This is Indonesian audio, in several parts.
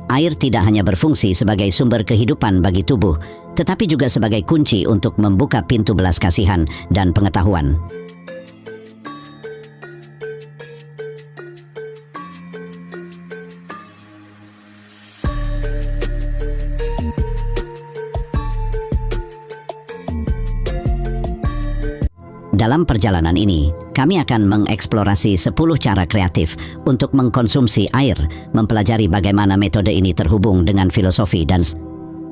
Air tidak hanya berfungsi sebagai sumber kehidupan bagi tubuh, tetapi juga sebagai kunci untuk membuka pintu belas kasihan dan pengetahuan. Dalam perjalanan ini, kami akan mengeksplorasi 10 cara kreatif untuk mengkonsumsi air, mempelajari bagaimana metode ini terhubung dengan filosofi dan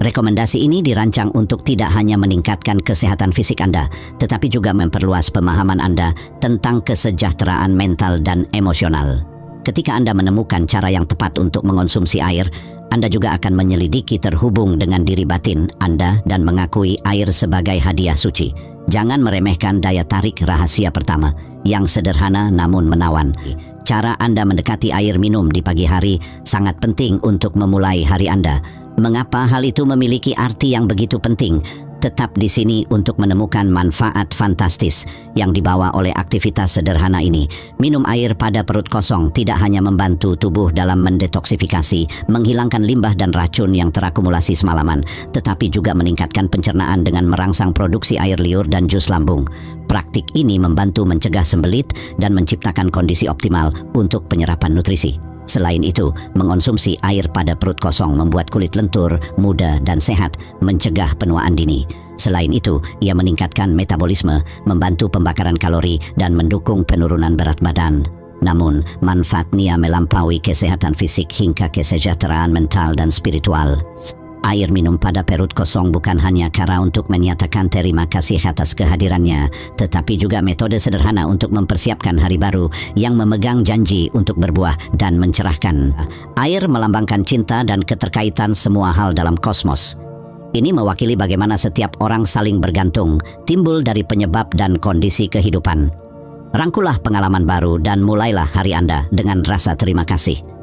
rekomendasi ini dirancang untuk tidak hanya meningkatkan kesehatan fisik Anda, tetapi juga memperluas pemahaman Anda tentang kesejahteraan mental dan emosional. Ketika Anda menemukan cara yang tepat untuk mengonsumsi air, Anda juga akan menyelidiki terhubung dengan diri batin Anda dan mengakui air sebagai hadiah suci. Jangan meremehkan daya tarik rahasia pertama, yang sederhana namun menawan. Cara Anda mendekati air minum di pagi hari sangat penting untuk memulai hari Anda. Mengapa hal itu memiliki arti yang begitu penting? Tetap di sini untuk menemukan manfaat fantastis yang dibawa oleh aktivitas sederhana ini. Minum air pada perut kosong tidak hanya membantu tubuh dalam mendetoksifikasi, menghilangkan limbah dan racun yang terakumulasi semalaman, tetapi juga meningkatkan pencernaan dengan merangsang produksi air liur dan jus lambung. Praktik ini membantu mencegah sembelit dan menciptakan kondisi optimal untuk penyerapan nutrisi. Selain itu, mengonsumsi air pada perut kosong membuat kulit lentur, muda, dan sehat, mencegah penuaan dini. Selain itu, ia meningkatkan metabolisme, membantu pembakaran kalori, dan mendukung penurunan berat badan. Namun, manfaatnya melampaui kesehatan fisik hingga kesejahteraan mental dan spiritual. Air minum pada perut kosong bukan hanya cara untuk menyatakan terima kasih atas kehadirannya, tetapi juga metode sederhana untuk mempersiapkan hari baru yang memegang janji untuk berbuah dan mencerahkan. Air melambangkan cinta dan keterkaitan semua hal dalam kosmos. Ini mewakili bagaimana setiap orang saling bergantung, timbul dari penyebab dan kondisi kehidupan. Rangkulah pengalaman baru dan mulailah hari Anda dengan rasa terima kasih.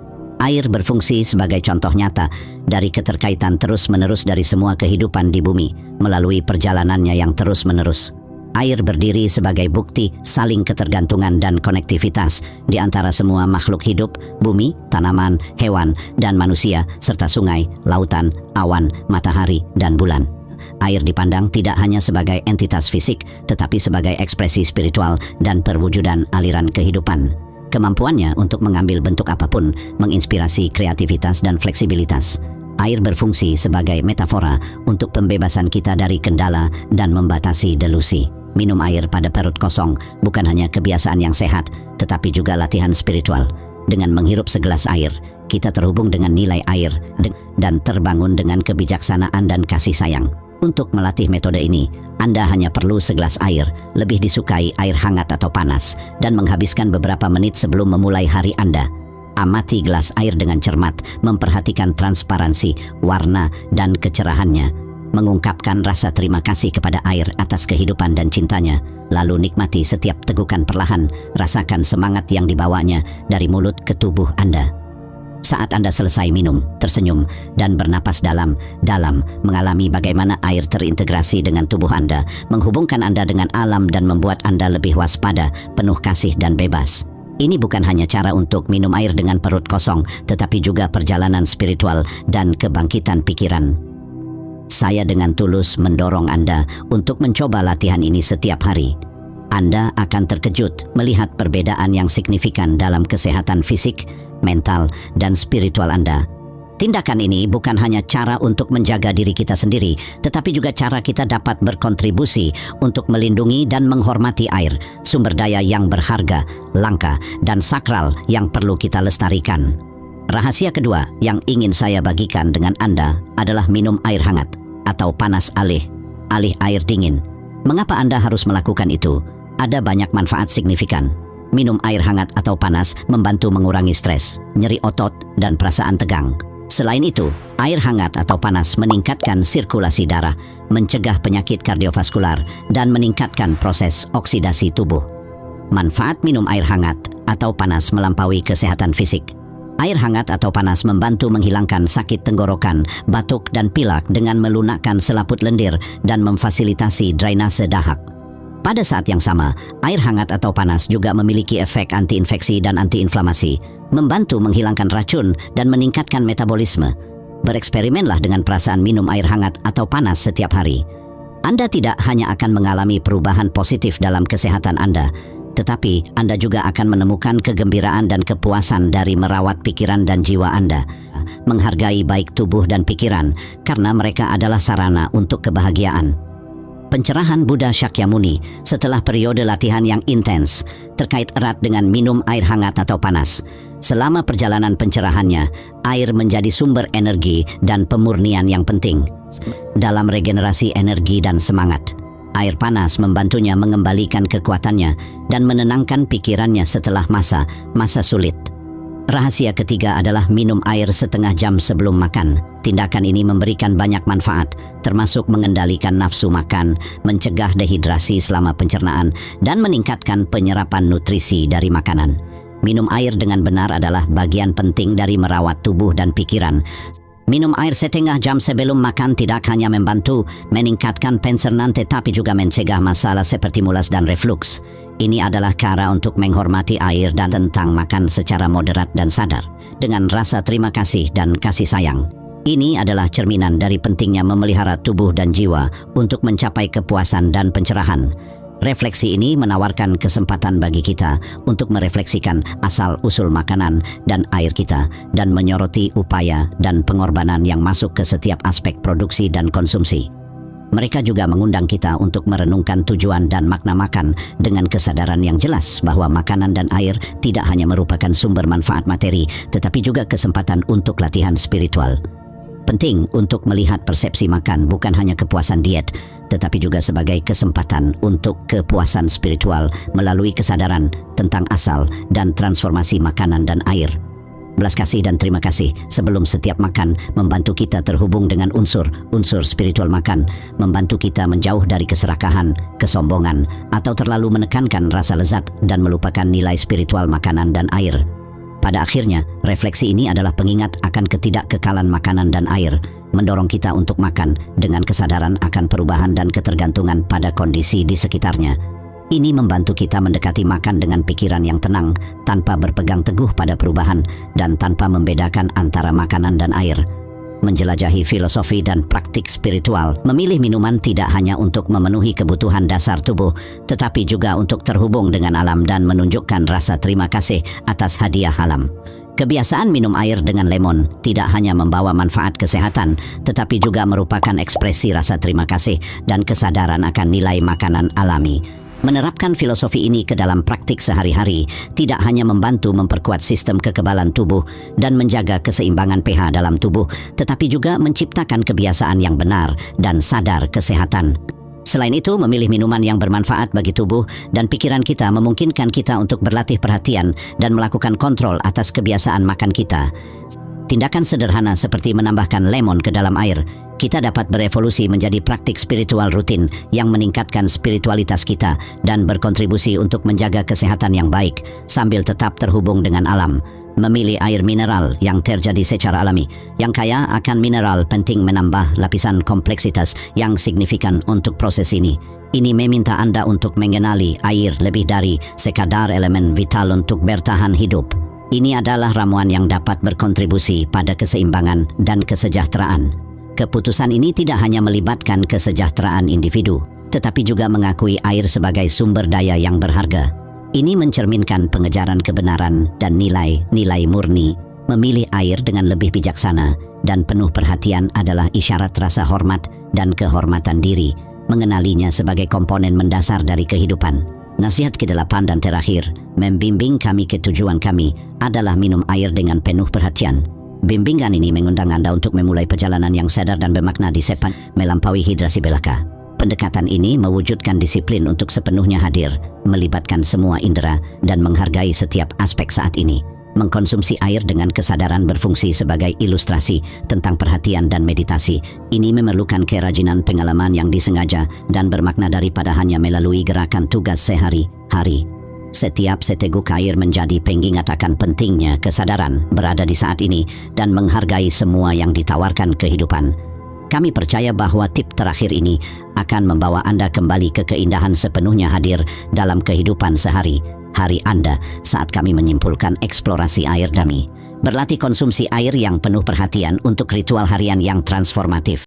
Air berfungsi sebagai contoh nyata dari keterkaitan terus-menerus dari semua kehidupan di bumi melalui perjalanannya yang terus-menerus. Air berdiri sebagai bukti saling ketergantungan dan konektivitas di antara semua makhluk hidup, bumi, tanaman, hewan, dan manusia, serta sungai, lautan, awan, matahari, dan bulan. Air dipandang tidak hanya sebagai entitas fisik, tetapi sebagai ekspresi spiritual dan perwujudan aliran kehidupan. Kemampuannya untuk mengambil bentuk apapun menginspirasi kreativitas dan fleksibilitas. Air berfungsi sebagai metafora untuk pembebasan kita dari kendala dan membatasi delusi. Minum air pada perut kosong bukan hanya kebiasaan yang sehat, tetapi juga latihan spiritual. Dengan menghirup segelas air, kita terhubung dengan nilai air dan terbangun dengan kebijaksanaan dan kasih sayang. Untuk melatih metode ini, Anda hanya perlu segelas air, lebih disukai air hangat atau panas, dan menghabiskan beberapa menit sebelum memulai hari Anda. Amati gelas air dengan cermat, memperhatikan transparansi, warna, dan kecerahannya. Mengungkapkan rasa terima kasih kepada air atas kehidupan dan cintanya, lalu nikmati setiap tegukan perlahan, rasakan semangat yang dibawanya dari mulut ke tubuh Anda. Saat Anda selesai minum, tersenyum, dan bernapas dalam-dalam, mengalami bagaimana air terintegrasi dengan tubuh Anda, menghubungkan Anda dengan alam dan membuat Anda lebih waspada, penuh kasih dan bebas. Ini bukan hanya cara untuk minum air dengan perut kosong, tetapi juga perjalanan spiritual dan kebangkitan pikiran. Saya dengan tulus mendorong Anda untuk mencoba latihan ini setiap hari. Anda akan terkejut melihat perbedaan yang signifikan dalam kesehatan fisik, mental, dan spiritual Anda. Tindakan ini bukan hanya cara untuk menjaga diri kita sendiri, tetapi juga cara kita dapat berkontribusi untuk melindungi dan menghormati air, sumber daya yang berharga, langka, dan sakral yang perlu kita lestarikan. Rahasia kedua yang ingin saya bagikan dengan Anda adalah minum air hangat atau panas alih air dingin. Mengapa Anda harus melakukan itu? Ada banyak manfaat signifikan. Minum air hangat atau panas membantu mengurangi stres, nyeri otot, dan perasaan tegang. Selain itu, air hangat atau panas meningkatkan sirkulasi darah, mencegah penyakit kardiovaskular, dan meningkatkan proses oksidasi tubuh. Manfaat minum air hangat atau panas melampaui kesehatan fisik. Air hangat atau panas membantu menghilangkan sakit tenggorokan, batuk, dan pilek dengan melunakkan selaput lendir dan memfasilitasi drainase dahak. Pada saat yang sama, air hangat atau panas juga memiliki efek anti-infeksi dan anti-inflamasi, membantu menghilangkan racun dan meningkatkan metabolisme. Bereksperimenlah dengan perasaan minum air hangat atau panas setiap hari. Anda tidak hanya akan mengalami perubahan positif dalam kesehatan Anda, tetapi Anda juga akan menemukan kegembiraan dan kepuasan dari merawat pikiran dan jiwa Anda. Menghargai baik tubuh dan pikiran, karena mereka adalah sarana untuk kebahagiaan. Pencerahan Buddha Shakyamuni setelah periode latihan yang intens terkait erat dengan minum air hangat atau panas. Selama perjalanan pencerahannya, air menjadi sumber energi dan pemurnian yang penting dalam regenerasi energi dan semangat. Air panas membantunya mengembalikan kekuatannya dan menenangkan pikirannya setelah masa sulit. Rahasia ketiga adalah minum air setengah jam sebelum makan. Tindakan ini memberikan banyak manfaat, termasuk mengendalikan nafsu makan, mencegah dehidrasi selama pencernaan, dan meningkatkan penyerapan nutrisi dari makanan. Minum air dengan benar adalah bagian penting dari merawat tubuh dan pikiran. Minum air setengah jam sebelum makan tidak hanya membantu meningkatkan pencernaan tetapi juga mencegah masalah seperti mulas dan refluks. Ini adalah cara untuk menghormati air dan tentang makan secara moderat dan sadar, dengan rasa terima kasih dan kasih sayang. Ini adalah cerminan dari pentingnya memelihara tubuh dan jiwa untuk mencapai kepuasan dan pencerahan. Refleksi ini menawarkan kesempatan bagi kita untuk merefleksikan asal-usul makanan dan air kita dan menyoroti upaya dan pengorbanan yang masuk ke setiap aspek produksi dan konsumsi. Mereka juga mengundang kita untuk merenungkan tujuan dan makna makan dengan kesadaran yang jelas bahwa makanan dan air tidak hanya merupakan sumber manfaat materi, tetapi juga kesempatan untuk latihan spiritual. Penting untuk melihat persepsi makan bukan hanya kepuasan diet, tetapi juga sebagai kesempatan untuk kepuasan spiritual melalui kesadaran tentang asal dan transformasi makanan dan air. Belas kasih dan terima kasih sebelum setiap makan membantu kita terhubung dengan unsur spiritual makan, membantu kita menjauh dari keserakahan, kesombongan, atau terlalu menekankan rasa lezat dan melupakan nilai spiritual makanan dan air. Pada akhirnya, refleksi ini adalah pengingat akan ketidakkekalan makanan dan air, mendorong kita untuk makan dengan kesadaran akan perubahan dan ketergantungan pada kondisi di sekitarnya. Ini membantu kita mendekati makan dengan pikiran yang tenang, tanpa berpegang teguh pada perubahan, dan tanpa membedakan antara makanan dan air. Menjelajahi filosofi dan praktik spiritual, memilih minuman tidak hanya untuk memenuhi kebutuhan dasar tubuh, tetapi juga untuk terhubung dengan alam dan menunjukkan rasa terima kasih atas hadiah alam. Kebiasaan minum air dengan lemon tidak hanya membawa manfaat kesehatan, tetapi juga merupakan ekspresi rasa terima kasih dan kesadaran akan nilai makanan alami. Menerapkan filosofi ini ke dalam praktik sehari-hari tidak hanya membantu memperkuat sistem kekebalan tubuh dan menjaga keseimbangan pH dalam tubuh, tetapi juga menciptakan kebiasaan yang benar dan sadar kesehatan. Selain itu, memilih minuman yang bermanfaat bagi tubuh dan pikiran kita memungkinkan kita untuk berlatih perhatian dan melakukan kontrol atas kebiasaan makan kita. Tindakan sederhana seperti menambahkan lemon ke dalam air, kita dapat berevolusi menjadi praktik spiritual rutin yang meningkatkan spiritualitas kita dan berkontribusi untuk menjaga kesehatan yang baik sambil tetap terhubung dengan alam. Memilih air mineral yang terjadi secara alami, yang kaya akan mineral penting menambah lapisan kompleksitas yang signifikan untuk proses ini. Ini meminta Anda untuk mengenali air lebih dari sekadar elemen vital untuk bertahan hidup. Ini adalah ramuan yang dapat berkontribusi pada keseimbangan dan kesejahteraan. Keputusan ini tidak hanya melibatkan kesejahteraan individu, tetapi juga mengakui air sebagai sumber daya yang berharga. Ini mencerminkan pengejaran kebenaran dan nilai-nilai murni. Memilih air dengan lebih bijaksana dan penuh perhatian adalah isyarat rasa hormat dan kehormatan diri, mengenalinya sebagai komponen mendasar dari kehidupan. Nasihat ke-8 dan terakhir, membimbing kami ke tujuan kami adalah minum air dengan penuh perhatian. Bimbingan ini mengundang Anda untuk memulai perjalanan yang sadar dan bermakna di sepan melampaui hidrasi belaka. Pendekatan ini mewujudkan disiplin untuk sepenuhnya hadir, melibatkan semua indera dan menghargai setiap aspek saat ini. Mengkonsumsi air dengan kesadaran berfungsi sebagai ilustrasi tentang perhatian dan meditasi. Ini memerlukan kerajinan pengalaman yang disengaja dan bermakna daripada hanya melalui gerakan tugas sehari-hari. Setiap seteguk air menjadi pengingat akan pentingnya kesadaran berada di saat ini dan menghargai semua yang ditawarkan kehidupan. Kami percaya bahwa tip terakhir ini akan membawa Anda kembali ke keindahan sepenuhnya hadir dalam kehidupan sehari-hari Anda saat kami menyimpulkan eksplorasi air Dami. Berlatih konsumsi air yang penuh perhatian untuk ritual harian yang transformatif.